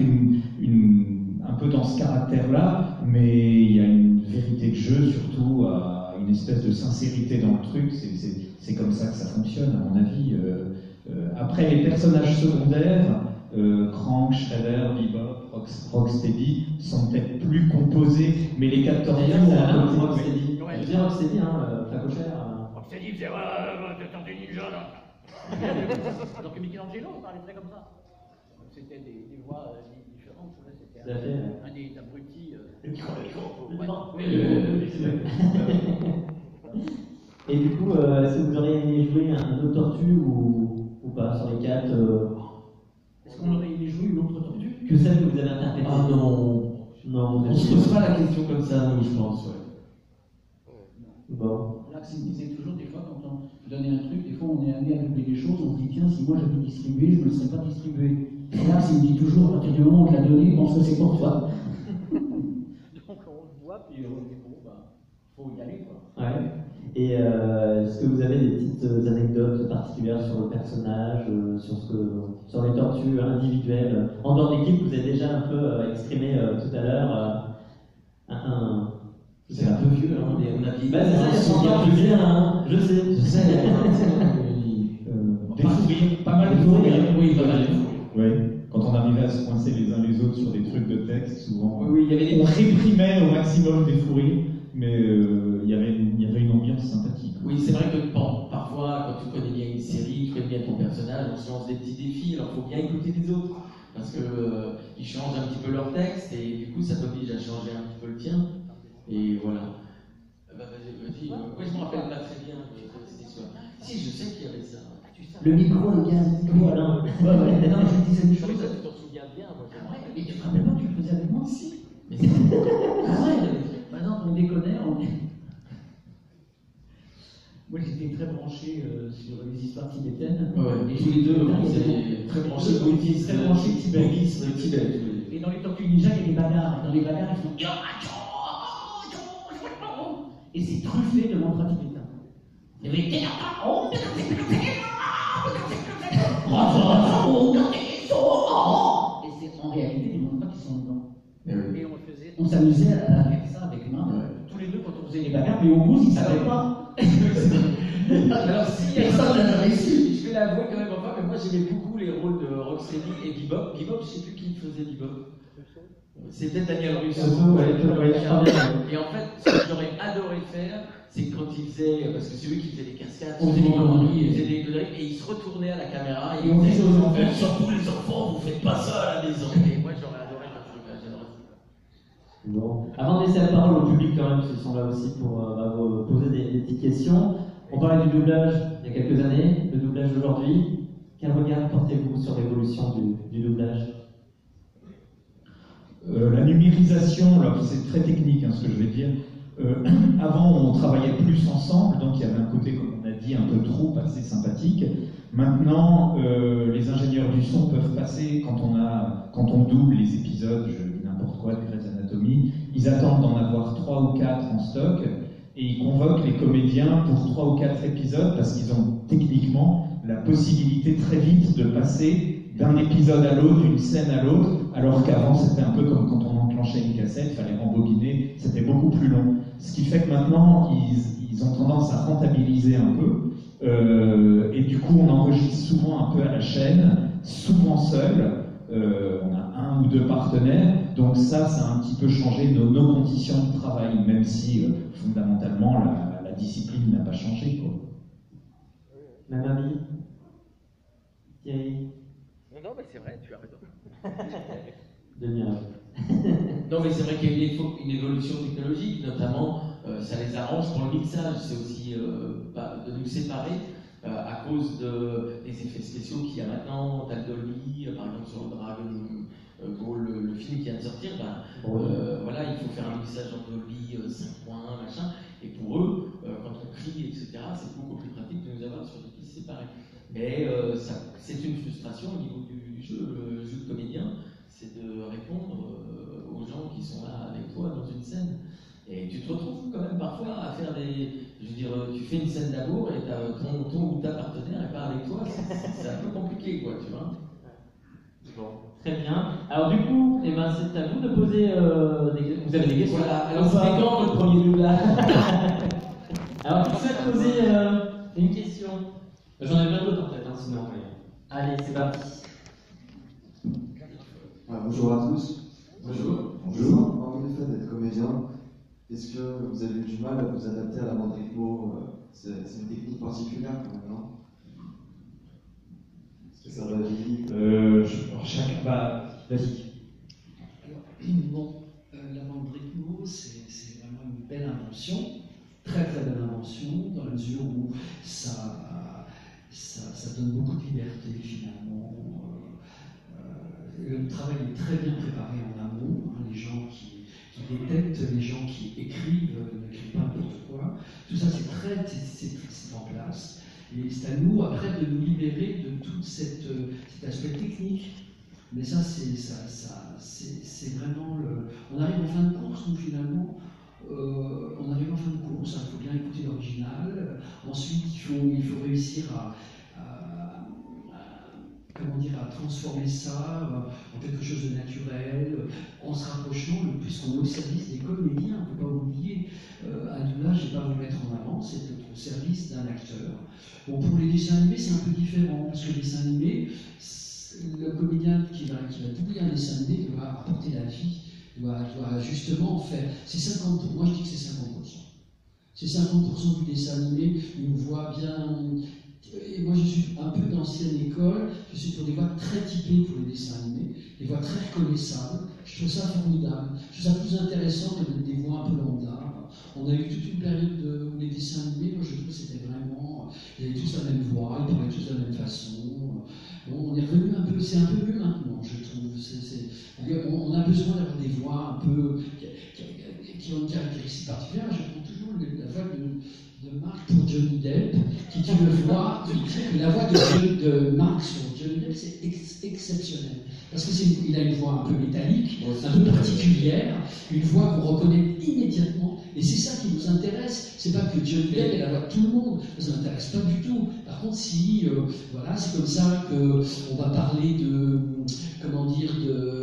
un peu dans ce caractère-là, mais il y a une vérité de jeu, surtout une espèce de sincérité dans le truc. C'est comme ça que ça fonctionne, à mon avis. Après, les personnages secondaires, Crank, Shredder, Bebop, Rocksteady, sont peut-être plus composés, mais les 4 tortues D'ailleurs, c'est ont un côté... Rocksteady. Je dis Rocksteady, Flacochère. Rocksteady faisait Tortue Ninja là. Donc Michelangelo parlait comme ça. C'était des voix différentes. C'était un des abrutis. Le micro. Et du coup, est-ce que vous auriez aimé jouer un autre tortue ou pas sur les 4 Est-ce qu'on aurait aimé jouer une autre tortue que celle que vous avez interprétée? Ah non, Non, on se pose pas la question comme ça, nous, je pense. Ouais. Bon. Là, il me disait toujours, des fois, quand on donnait un truc, des fois, on est amené à doubler les choses, on se dit, tiens, si moi j'avais distribué, je ne me le serais pas distribué. Et là, il me dit toujours, à partir du moment où on te l'a donné, pense que c'est pour toi. Donc on le voit, puis on dit, bon, bah, faut y aller, quoi. Ouais. Et est-ce que vous avez des petites anecdotes particulières sur le personnage, sur les tortues individuelles, en dehors d'équipe, vous avez déjà un peu exprimé tout à l'heure C'est un peu vieux, hein, mais on a vieilli. Bah, c'est ça, il y a 100 ans, je sais, hein, je sais. Des fourrures, pas mal de fourrures. Oui, pas mal de fourrures. Oui, quand on arrivait à se coincer les uns les autres sur des trucs de texte, souvent, Oui, il y avait on réprimait au maximum des fourrures, mais il y avait une ambiance sympathique. Oui, c'est vrai que parfois, quand tu connais bien une série, tu connais bien ton personnage, on se lance des petits défis, alors il faut bien écouter les autres, parce qu'ils changent un petit peu leur texte, et du coup, ça t'oblige à changer un petit peu le tien, et voilà. Vas-y. Moi, je me rappelle pas très bien de cette histoire. Si, je sais qu'il y avait ça. Le micro, le gaz, le micro, alors. Ouais, non, je disais une chose. Ça, tu t'en souviens bien, moi. Et tu te rappelles pas, tu le faisais avec moi aussi. Mais Ah ouais, maintenant on déconnait, Moi j'étais très branché sur les histoires tibétaines. ouais, Et tous les deux, il y c'est très branché bouddhisme, très branché Tibet. bouddhisme, Tibet. Et dans les Tortues Ninja, il y a des bagarres. Et dans les bagarres, ils font. Et c'est truffé de mantras tibétains. Et c'est en réalité des mantras qui sont dedans. Et on le faisait. On s'amusait à faire ça avec main, tous les deux quand on faisait les bagarres, mais au bout, ils ne savaient pas. Alors, si Personne n'a jamais su. je vais l'avouer quand même enfin, mais moi j'aimais beaucoup les rôles de Rocksteady et Bebop. Bebop, je sais plus qui faisait Bebop. C'était Daniel Russo. Et en fait, ce que j'aurais adoré faire, c'est que quand il faisait, parce que c'est lui qui faisait les cascades, On faisait des conneries. il faisait des conneries, et il se retournait à la caméra Et on disait aux enfants, surtout les enfants, vous faites pas ça à la maison. Et moi j'aurais adoré faire ce truc-là, j'adorais ça. Bon. Avant de laisser la parole au public, quand même, qui sont là aussi pour vous poser des petites questions. On parlait du doublage il y a quelques années, le doublage d'aujourd'hui. Quel regard portez-vous sur l'évolution du doublage? La numérisation, alors c'est très technique ce que je vais dire. Avant, on travaillait plus ensemble, donc il y avait un côté, comme on a dit, un peu troupe, assez sympathique. Maintenant, les ingénieurs du son peuvent passer, quand on double les épisodes, je dis n'importe quoi, de Grey's Anatomy, ils attendent d'en avoir 3 ou 4 en stock, et ils convoquent les comédiens pour 3 ou 4 épisodes, parce qu'ils ont techniquement la possibilité très vite de passer d'un épisode à l'autre, d'une scène à l'autre, alors qu'avant c'était un peu comme quand on enclenchait une cassette, il fallait rembobiner, c'était beaucoup plus long. Ce qui fait que maintenant, ils ont tendance à rentabiliser un peu, et du coup on enregistre souvent un peu à la chaîne, souvent seul, on a 1 ou 2 partenaires, donc ça a un petit peu changé nos conditions de travail, même si fondamentalement la discipline n'a pas changé, quoi. Même avis Thierry? Non, mais c'est vrai, tu as raison. Non, mais c'est vrai qu'il y a une évolution technologique, notamment ça les arrange pour le mixage, c'est aussi de nous séparer à cause des effets spéciaux qu'il y a maintenant, t'as le Dolby, par exemple sur le Dragon Ball, le film qui vient de sortir, voilà, il faut faire un mixage en Dolby 5 points, machin, et pour eux, quand on crie, etc., c'est beaucoup plus pratique de nous avoir sur des pistes séparées. Mais c'est une frustration au niveau du jeu. Le jeu de comédien, c'est de répondre aux gens qui sont là avec toi dans une scène. Et tu te retrouves quand même parfois à faire tu fais une scène d'amour et t'as ton ou ta partenaire n'est pas avec toi, c'est un peu compliqué. compliqué, quoi, tu vois. Bon, très bien. Alors du coup, eh ben, c'est à vous de poser vous avez des questions. Voilà, alors c'était quand votre premier doublage? Alors, qui souhaite poser une question? J'en ai plein d'autres en fait, sinon. Allez, c'est parti. Bonjour à tous. Bonjour. Bonjour. Parmi le fait d'être comédien, est-ce que vous avez eu du mal à vous adapter à la bande rythmo? C'est une technique particulière quand même, non? Est-ce que ça va vite? Vas-y. Bon, la bande rythmo, c'est vraiment une belle invention, très très belle invention, dans la mesure où ça donne beaucoup de liberté finalement. Le travail est très bien préparé en amont, les gens qui détectent, les gens qui écrivent, n'écrivent pas n'importe quoi. Tout ça, c'est en place. Et c'est à nous, après, de nous libérer de tout cet aspect technique. Mais ça, c'est vraiment le... On arrive en fin de course, nous, finalement. On arrive en fin de course, il faut bien écouter l'original. Ensuite, il faut réussir à transformer ça en quelque chose de naturel, en se rapprochant, puisqu'on est au service des comédiens, on ne peut pas oublier. Un doublage, je ne vais pas vous mettre en avant, c'est au service d'un acteur. Bon, pour les dessins animés, c'est un peu différent, parce que les dessins animés, le comédien qui va doubler un dessin animé doit apporter la vie, doit justement faire. C'est 50%, moi je dis que c'est 50%. C'est 50% du dessin animé, une voix bien. Et moi je suis un peu d'ancienne école, je suis pour des voix très typées pour les dessins animés, des voix très reconnaissables. Je trouve ça formidable. Je trouve ça plus intéressant que des voix un peu lambda. On a eu toute une période où les dessins animés, moi je trouve que c'était vraiment. Ils avaient tous la même voix, ils parlaient tous de la même façon. Bon, on est revenu un peu, c'est un peu mieux maintenant, je trouve. On a besoin d'avoir des voix un peu qui ont une caractéristique particulière. Je prends toujours la voix de Marc pour Johnny Depp, qui tu le vois, la voix de Marc sur Johnny Depp, c'est exceptionnel. Parce qu'il a une voix un peu métallique, un peu particulière, une voix qu'on reconnaît immédiatement. Et c'est ça qui nous intéresse. C'est pas que Johnny Depp est la voix de tout le monde, ça ne nous intéresse pas du tout. Par contre, si, voilà, c'est comme ça qu'on va parler de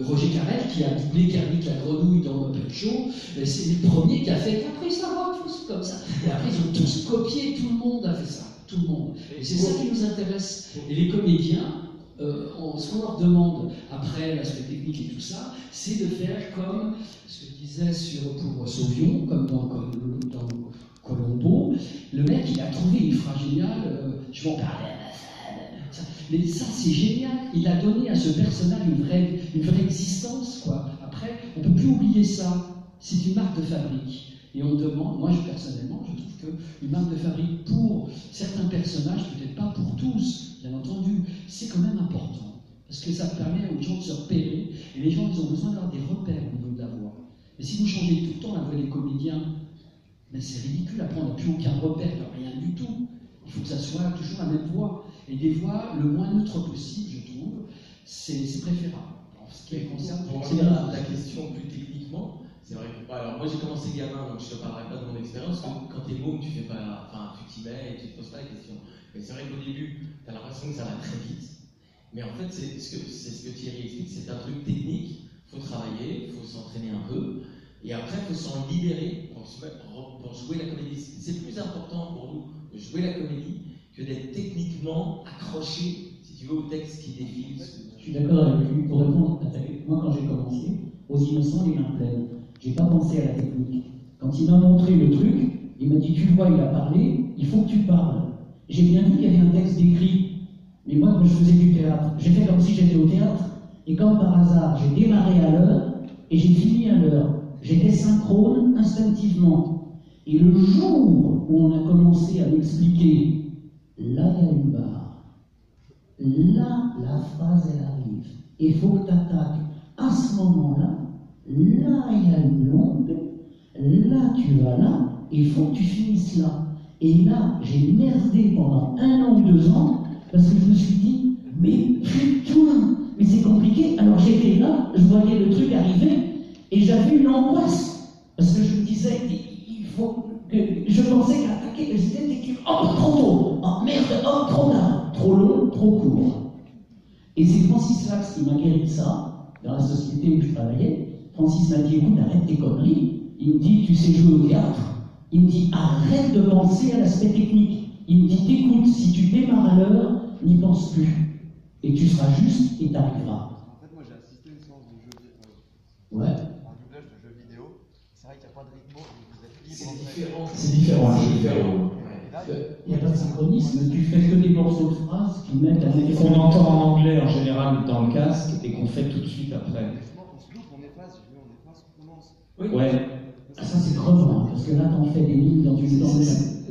Roger Carrel, qui a doublé Kermit la grenouille dans Muppet Show. C'est le premier qui a fait qu'après ça va tous comme ça. Et après, ils ont tous copié, tout le monde a fait ça. Tout le monde. Et c'est ça qui nous intéresse. Et les comédiens, ce qu'on leur demande après l'aspect technique et tout ça, c'est de faire comme ce que je disais pour Sauvion, comme dans Colombo. Le mec, il a trouvé une phrase géniale, je vais en parler à la salle. Mais ça, c'est génial. Il a donné à ce personnage une vraie existence, quoi. Après, on ne peut plus oublier ça. C'est une marque de fabrique. Et on demande, moi personnellement, je trouve qu'une marque de fabrique pour certains personnages, peut-être pas pour tous, bien entendu, c'est quand même important. Parce que ça permet aux gens de se repérer. Et les gens, ils ont besoin d'avoir des repères au niveau de la voix. Mais si vous changez tout le temps la voix des comédiens, ben c'est ridicule. Après, on n'a plus aucun repère, rien du tout. Il faut que ça soit toujours la même voix. Et des voix le moins neutre possible, je trouve, c'est préférable. En ce qui concerne, pour revenir à ta question plus techniquement, c'est vrai que, alors moi j'ai commencé gamin, donc je ne te parlerai pas de mon expérience, quand t'es môme, tu fais pas, tu t'y mets et tu te poses pas la question. Mais c'est vrai qu'au début, tu as l'impression que ça va très vite. Mais en fait, c'est ce que Thierry explique, c'est un truc technique, il faut travailler, il faut s'entraîner un peu, et après il faut s'en libérer pour jouer la comédie. C'est plus important pour nous de jouer la comédie que d'être techniquement accroché, si tu veux, au texte qui défile. Je suis d'accord avec lui. Pour répondre à ta question, moi quand j'ai commencé, aux innocents, les mains pleines, j'ai pas pensé à la technique. Quand il m'a montré le truc, il m'a dit, tu vois, il a parlé, il faut que tu parles. J'ai bien vu qu'il y avait un texte écrit, mais moi quand je faisais du théâtre, j'ai fait comme si j'étais au théâtre, et comme par hasard, j'ai démarré à l'heure, et j'ai fini à l'heure. J'étais synchrone instinctivement. Et le jour où on a commencé à m'expliquer, là il y a une barre, là la phrase elle arrive, il faut que tu attaques à ce moment-là, là il y a une longue, là tu vas là, il faut que tu finisses là. Et là j'ai merdé pendant 1 an ou 2 ans, parce que je me suis dit, mais putain, mais c'est compliqué. Alors j'étais là, je voyais le truc arriver, et j'avais une angoisse, parce que je me disais, il faut que... Je pensais qu'attaquer, c'était oh, trop tôt, oh merde, oh, trop tard, trop long, trop court. Et c'est Francis Lax qui m'a guéri de ça, dans la société où je travaillais. Francis m'a dit, écoute, arrête tes conneries. Il me dit, tu sais jouer au théâtre. Il me dit, arrête de penser à l'aspect technique. Il me dit, t'écoutes, si tu démarres à l'heure, n'y pense plus. Et tu seras juste et t'arriveras. En fait, moi j'ai assisté à une séance de jeu Ouais. en doublage de jeux vidéo. C'est vrai qu'il n'y a pas de rythme, vous êtes libre. C'est différent. C'est différent, C'est c'est différent. différent. Il n'y a pas de synchronisme, tu fais que des morceaux de phrases qui mettent à Qu'on entend en anglais en général dans le casque et qu'on fait tout de suite après. On se loupe, on efface, on efface, on commence. Ouais. Ah, ça c'est crevant, parce que là t'en fais des lignes dans une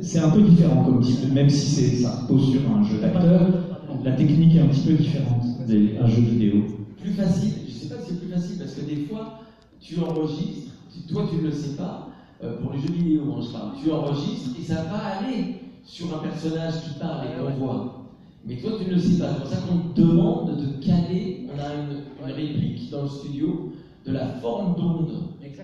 C'est un peu différent comme type, même si ça repose sur un jeu d'acteur, la technique est un petit peu différente d'un jeu vidéo. Plus facile, je sais pas si c'est plus facile parce que des fois tu enregistres, toi tu ne le sais pas, pour les jeux vidéo je parle, tu enregistres et ça va aller sur un personnage qui parle et qu'on voit. Mais toi tu ne le sais pas, c'est pour ça qu'on te demande de caler, on a une réplique dans le studio de la forme d'onde.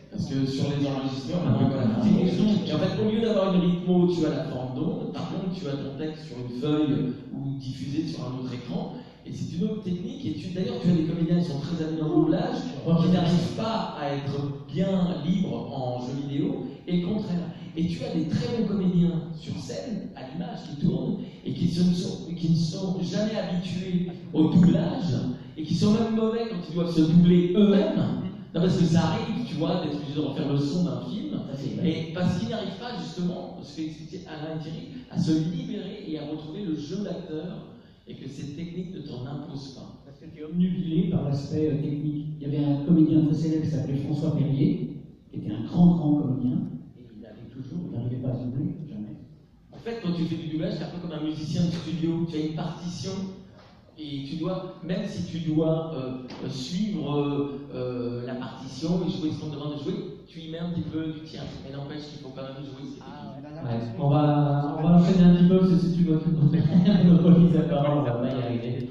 Parce que sur les enregistrements, maintenant, voilà, et en fait, au lieu d'avoir une rythmo, tu as la forme d'onde, par contre, tu as ton texte sur une feuille ou diffusé sur un autre écran, et c'est une autre technique. Et d'ailleurs, tu as des comédiens qui sont très amis en doublage, qui n'arrivent pas à être bien libres en jeu vidéo, et le contraire. Et tu as des très bons comédiens sur scène, à l'image, qui tournent, et qui ne sont jamais habitués au doublage, et qui sont même mauvais quand ils doivent se doubler eux-mêmes. Non, parce que ça arrive, tu vois, d'être obligé de refaire le son d'un film, et parce qu'ils n'arrivent pas, justement, ce que expliquait Alain et Thierry, à se libérer et à retrouver le jeu d'acteur, et que cette technique ne t'en impose pas. Parce que tu es obnubilé par l'aspect technique. Il y avait un comédien très célèbre qui s'appelait François Perrier, qui était un grand comédien, et il avait toujours, il n'arrivait pas à doubler, jamais. En fait, quand tu fais du doublage, c'est un peu comme un musicien de studio, tu as une partition, et tu dois, même si tu dois suivre la partition et jouer ce qu'on te demande de jouer, tu y mets un petit peu du tien. Mais n'empêche qu'il faut quand même jouer. On va enchaîner un petit peu, parce que si tu dois tout monopoliser la parole, on va pas y arriver.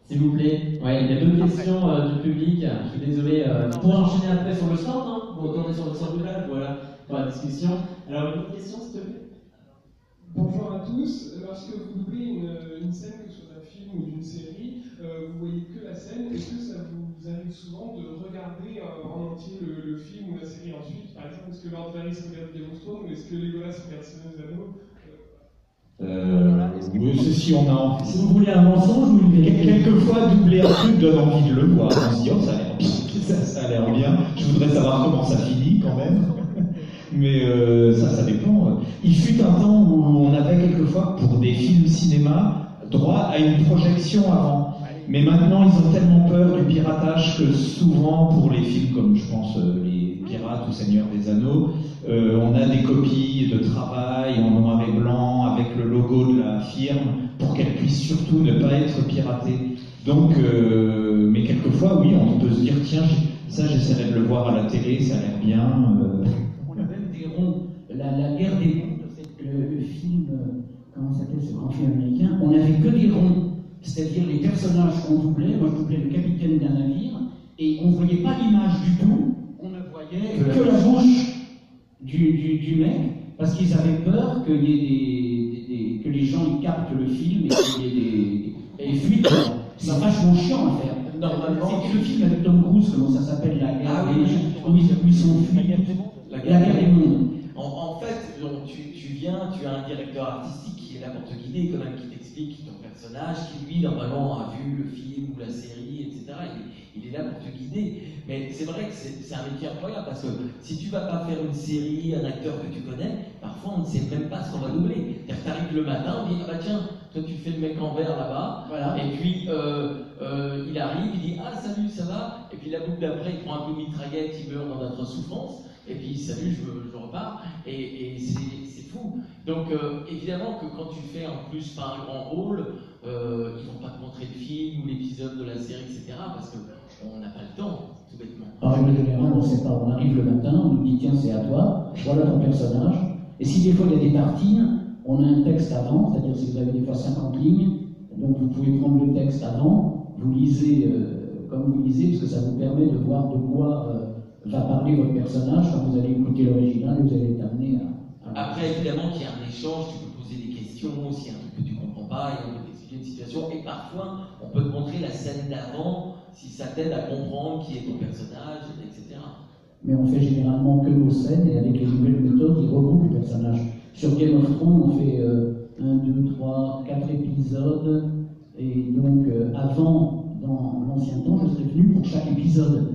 S'il vous plaît. Ouais, il y a deux questions du public. Je suis désolé. On pourra enchaîner après sur le stand, hein. Vous retournez sur le stand doublage, voilà, pour la discussion. Alors, une autre question, s'il te plaît. Bonjour à tous. Lorsque vous doublez une scène, que ce soit d'un film ou d'une série, vous voyez que la scène. Est-ce que ça vous arrive souvent de regarder en entier le film ou la série ensuite? Par exemple, est-ce que Lord Varys regarde Game of Thrones ou est-ce que Legolas regarde Seigneur des Anneaux? Oui, si on a Si vous voulez un mensonge ou une vérité. quelquefois doubler un truc donne envie de le voir. On se dit, oh, ça a l'air bien. Je voudrais savoir comment ça finit quand même. Mais ça dépend. Il fut un temps où on avait quelquefois, pour des films cinéma, droit à une projection avant. Mais maintenant, ils ont tellement peur du piratage que souvent, pour les films comme, je pense, les Pirates ou Seigneur des Anneaux, on a des copies de travail en noir et blanc avec le logo de la firme pour qu'elles puissent surtout ne pas être piratées. Donc, mais quelquefois, oui, on peut se dire, tiens, ça, j'essaierai de le voir à la télé, ça a l'air bien. On a même des ronds. La guerre des mondes, le film, comment ça s'appelle ce grand film américain, on n'avait que des ronds. C'est-à-dire les personnages qu'on doublait, moi je doublais le capitaine d'un navire, et on ne voyait pas l'image du tout, on ne voyait que la bouche du mec, parce qu'ils avaient peur que les gens ils captent le film et qu'il y ait des fuites. C'est vachement chiant à faire. Normalement, c'est le film avec Tom Cruise, comment ça s'appelle, la guerre des mondes, où ils sont fuis. La guerre des mondes. En fait, tu as un directeur artistique qui est là pour te guider, quand même, qui t'explique ton personnage, qui lui, normalement, a vu le film ou la série, etc. Il est là pour te guider. Mais c'est vrai que c'est un métier incroyable, parce que si tu vas pas faire une série, un acteur que tu connais, parfois on ne sait même pas ce qu'on va doubler. C'est-à-dire que tu arrives le matin, on dit, ah bah tiens, toi tu fais le mec en vert là-bas, voilà. Et puis il arrive, il dit, ah salut, ça va? Et puis la boucle d'après, il prend un coup de mitraillette, il meurt dans notre souffrance. Et puis salut, je repars, et c'est fou. Donc évidemment que quand tu fais en plus pas un grand rôle, ils vont pas te montrer le film ou l'épisode de la série, etc. parce qu'on n'a pas le temps, tout bêtement. En règle générale, on ne sait pas, on arrive le matin, on nous dit tiens c'est à toi, voilà ton personnage. Et si des fois il y a des tartines, on a un texte avant, c'est-à-dire si vous avez des fois 50 lignes, donc vous pouvez prendre le texte avant, vous lisez comme vous lisez, parce que ça vous permet de voir de quoi va parler votre personnage quand vous allez écouter l'original et vous allez être amené à... Après, évidemment qu'il y a un échange, tu peux poser des questions, s'il y a un truc que tu ne comprends pas, et on peut t'expliquer. expliquer une situation, et parfois on peut te montrer la scène d'avant si ça t'aide à comprendre qui est ton personnage, etc. Mais on fait généralement que nos scènes, et avec les nouvelles méthodes, ils regroupent les personnages. Sur Game of Thrones, on fait 1, 2, 3, 4 épisodes, et donc avant, dans l'ancien temps, je serais venu pour chaque épisode.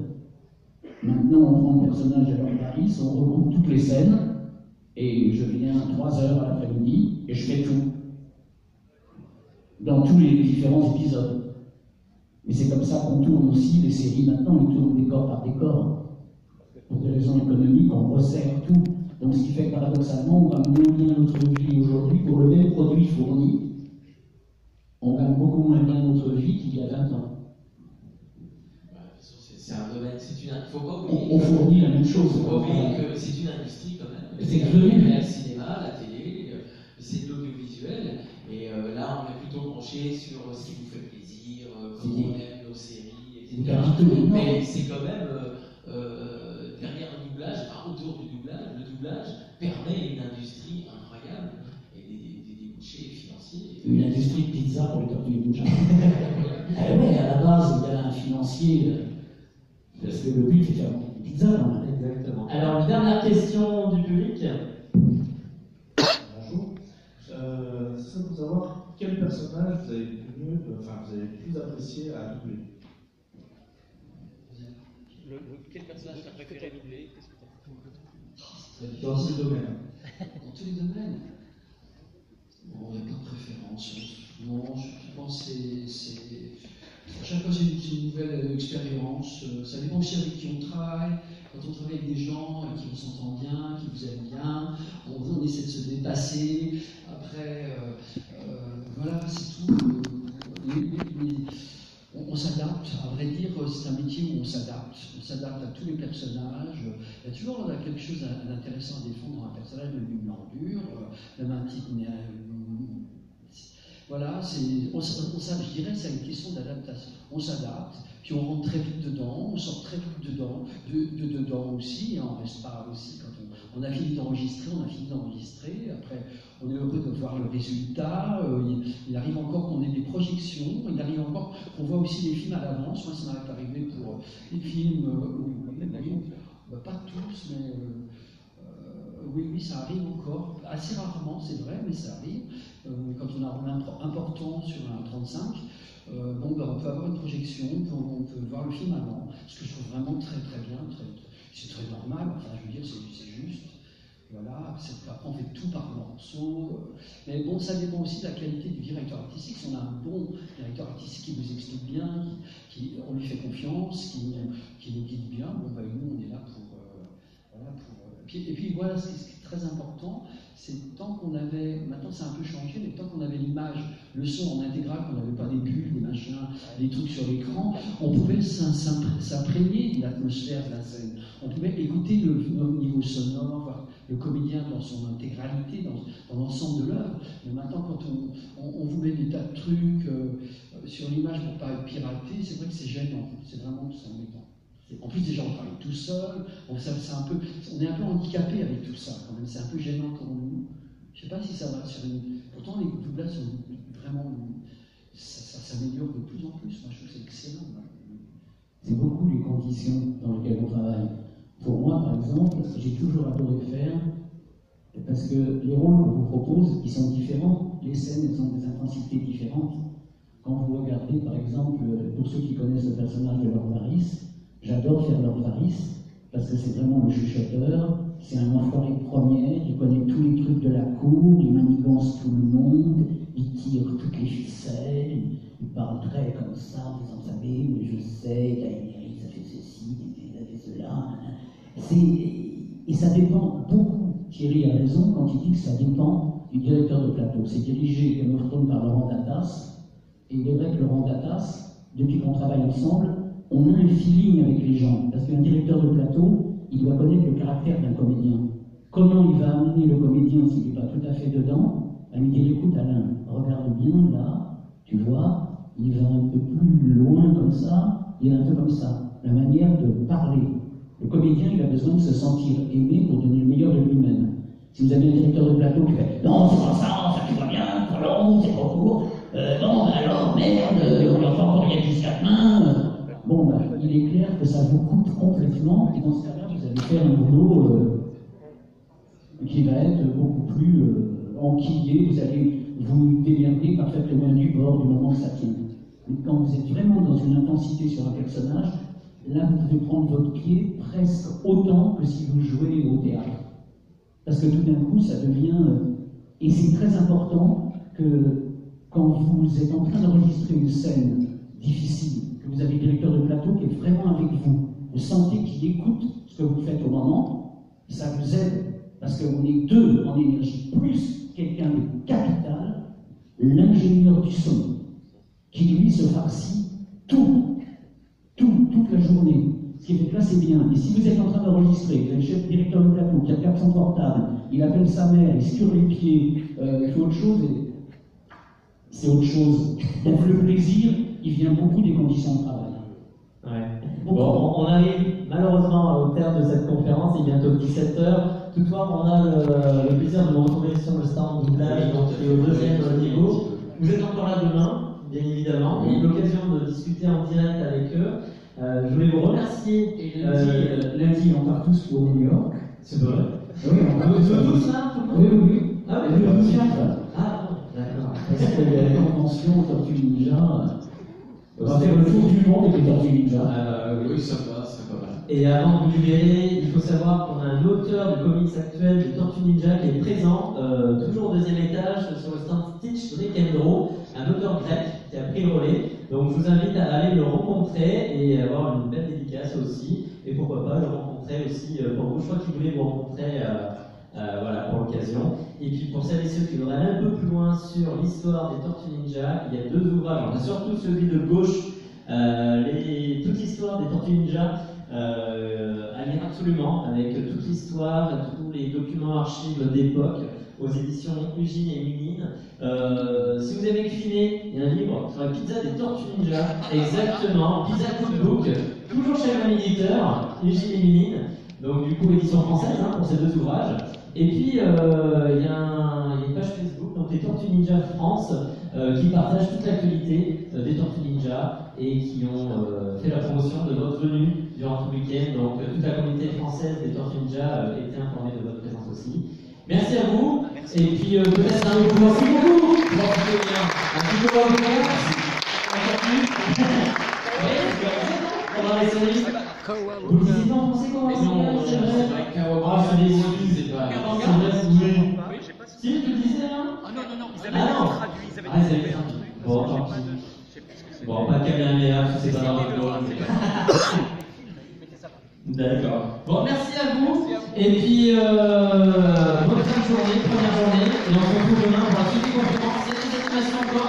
Maintenant, on prend le personnage de Lord Varys, on regroupe toutes les scènes, et je viens 3 heures à l'après-midi, et je fais tout. Dans tous les différents épisodes. Et c'est comme ça qu'on tourne aussi les séries maintenant, ils tournent décor par décor. Pour des raisons économiques, on resserre tout. Donc ce qui fait que paradoxalement, on gagne moins bien notre vie aujourd'hui pour le même produit fourni. On gagne beaucoup moins bien notre vie qu'il y a 20 ans. C'est un domaine, il faut pas oublier. On fournit la même chose. Il faut pas oublier que c'est une industrie quand même. C'est devenu le cinéma, la télé, c'est de l'audiovisuel. Et là, on est plutôt penché sur ce qui vous fait plaisir, comment on aime nos séries, etc. Mais c'est quand même derrière le doublage, autour du doublage, le doublage permet une industrie incroyable et des débouchés financiers. Une industrie de pizza pour les Tortues Ninja. Oui, à la base, il y a un financier, parce que le but c'est de faire une pizza. Exactement. Alors, une dernière question du public. Bonjour. Ce serait pour savoir quel personnage vous avez le plus apprécié à doubler. Quel personnage t'as préféré doubler? Dans ce domaine. Dans tous les domaines. Bon, il n'y a pas de préférence. Non, je pense que c'est chaque fois c'est une nouvelle expérience. Ça dépend aussi avec qui on travaille. Quand on travaille avec des gens avec qui on s'entend bien, qui vous aiment bien, on essaie de se dépasser. Après, voilà, c'est tout. On s'adapte, à vrai dire, c'est un métier où on s'adapte. On s'adapte à tous les personnages. Il y a toujours quelque chose d'intéressant à défendre dans un personnage, même une blandure, même un type. Voilà, je dirais que c'est une question d'adaptation. On s'adapte, puis on rentre très vite dedans, on sort très vite dedans aussi, hein, on reste pas aussi quand on a fini d'enregistrer, après on est heureux de voir le résultat, il arrive encore qu'on ait des projections, il arrive encore qu'on voit aussi les films à l'avance. Moi ça m'est arrivé pour les films, pas tous, mais oui, ça arrive encore, assez rarement c'est vrai, mais ça arrive, quand on a un rôle important sur un 35, on peut avoir une projection, on peut voir le film avant, ce que je trouve vraiment très très bien, c'est très normal, enfin je veux dire c'est juste, voilà, après on fait tout par morceaux, mais bon ça dépend aussi de la qualité du directeur artistique. Si on a un bon directeur artistique qui nous explique bien, on lui fait confiance, qui nous guide bien, nous on est là pour et puis voilà, ce qui est très important, c'est tant qu'on avait, maintenant c'est un peu changé, mais tant qu'on avait l'image, le son en intégral, qu'on n'avait pas des bulles, des machins, des trucs sur l'écran, on pouvait s'imprégner de l'atmosphère de la scène. On pouvait écouter le niveau sonore, voir le comédien dans son intégralité, dans l'ensemble de l'œuvre. Mais maintenant, quand on vous met des tas de trucs sur l'image pour ne pas être piraté, c'est vrai que c'est gênant, c'est vraiment embêtant. En plus, déjà, on travaille tout seul, on est un peu handicapé avec tout ça, quand même. C'est un peu gênant pour nous. Je ne sais pas si ça va sur une. Pourtant, les doublages sont vraiment. Ça s'améliore de plus en plus. Moi, je trouve que c'est excellent. C'est beaucoup les conditions dans lesquelles on travaille. Pour moi, par exemple, j'ai toujours adoré faire, parce que les rôles qu'on vous propose, ils sont différents. Les scènes, elles ont des intensités différentes. Quand vous regardez, par exemple, pour ceux qui connaissent le personnage de Lord Varys, j'adore faire Lord Varys, parce que c'est vraiment le chuchoteur, c'est un enfoiré de première, il connaît tous les trucs de la cour, il manigance tout le monde, il tire toutes les ficelles, il parle très comme ça, en disant, vous savez, mais je sais, Daenerys a fait ceci, a fait cela. Et ça dépend beaucoup, Thierry a raison quand il dit que ça dépend du directeur de plateau. C'est dirigé Game of Thrones par Laurent Datas, et il est vrai que Laurent Datas, depuis qu'on travaille ensemble, on a un feeling avec les gens, parce qu'un directeur de plateau, il doit connaître le caractère d'un comédien. Comment il va amener le comédien s'il n'est pas tout à fait dedans? Il me dit, écoute Alain, regarde bien là, tu vois, il va un peu plus loin comme ça, il est un peu comme ça, la manière de parler. Le comédien, il a besoin de se sentir aimé pour donner le meilleur de lui-même. Si vous avez un directeur de plateau qui fait, non, c'est pas ça, ça tu vois bien, trop long, c'est trop court, Bon, alors, merde, on leur fait encore rien jusqu'à demain. Bon, bah, il est clair que ça vous coûte complètement, et dans ce cas-là, vous allez faire un boulot qui va être beaucoup plus enquillé, vous allez vous démerder parfaitement du bord du moment que ça tient. Mais quand vous êtes vraiment dans une intensité sur un personnage, là, vous pouvez prendre votre pied presque autant que si vous jouez au théâtre. Parce que tout d'un coup, ça devient... et c'est très important que quand vous êtes en train d'enregistrer une scène difficile, que vous avez le directeur de plateau qui est vraiment avec vous, vous sentez qu'il écoute ce que vous faites au moment, ça vous aide, parce qu'on est deux en énergie, plus quelqu'un de capital, l'ingénieur du son, qui lui se farcit toute la journée. Ce qui fait que là, c'est bien. Et si vous êtes en train d'enregistrer, vous avez le chef directeur de plateau qui a son portable, il appelle sa mère, il se cure les pieds, il fait autre chose, et c'est autre chose. Donc le plaisir, il vient beaucoup des conditions de travail. Ouais. Bon, on arrive malheureusement au terme de cette conférence, il est bientôt 17h. Toutefois, on a le plaisir de vous retrouver sur le stand doublage, donc qui est au deuxième niveau. Vous êtes encore là demain, bien évidemment. On a eu l'occasion de discuter en direct avec eux. Je voulais vous remercier. Lundi, on part tous pour New York. C'est vrai. Oui, on part tous là, tout le monde. Oui. Ah oui, Ah, d'accord. Parce qu'il y a la convention Tortue Ninja. On va faire le tour du monde avec les Tortues Ninja. Oui, ça va, c'est pas mal. Et avant de vous libérer, il faut savoir qu'on a un auteur de comics actuel de Tortue Ninja qui est présent, toujours au deuxième étage, sur le stand Stitch Brick and Draw, un auteur grec qui a pris le relais. Donc je vous invite à aller le rencontrer et avoir une belle dédicace aussi. Et pourquoi pas le rencontrer aussi pour vous. Je crois qu'il voulait vous rencontrer voilà, pour l'occasion. Et puis pour celles et ceux qui voudraient aller un peu plus loin sur l'histoire des Tortues Ninja, il y a 2 ouvrages. On a surtout celui de gauche, toute l'histoire des Tortues Ninja. À lire absolument, avec toute l'histoire, tous les documents archives d'époque, aux éditions Eugine et Méline. Si vous avez finé, il y a un livre sur la pizza des Tortues Ninja, exactement, Pizza Cookbook, toujours chez le même éditeur, Eugine et Méline, donc du coup édition française pour ces 2 ouvrages. Et puis il y a une page Facebook, donc les Tortues Ninja France, qui partagent toute l'actualité des Tortues Ninja et qui ont fait la promotion de votre venue durant tout le week-end. Donc toute la communauté française des Tortues Ninja était informée de votre présence aussi. Merci à vous. Et puis peut-être un peu merci beaucoup. Un petit peu à vous. On va essayer. Vous le disiez en français comment c'est vrai. Ah, je suis déçu, c'est pas. Si, tu le disais là. Ah non, ils avaient traduit. Ils avaient traduit. Bon, tant pis. Bon, pas de Kamehameha, c'est pas grave. D'accord. Bon, merci à vous. Et puis, bonne fin de journée, première journée. Et on se retrouve demain pour la suite des conférences. C'est des animations encore.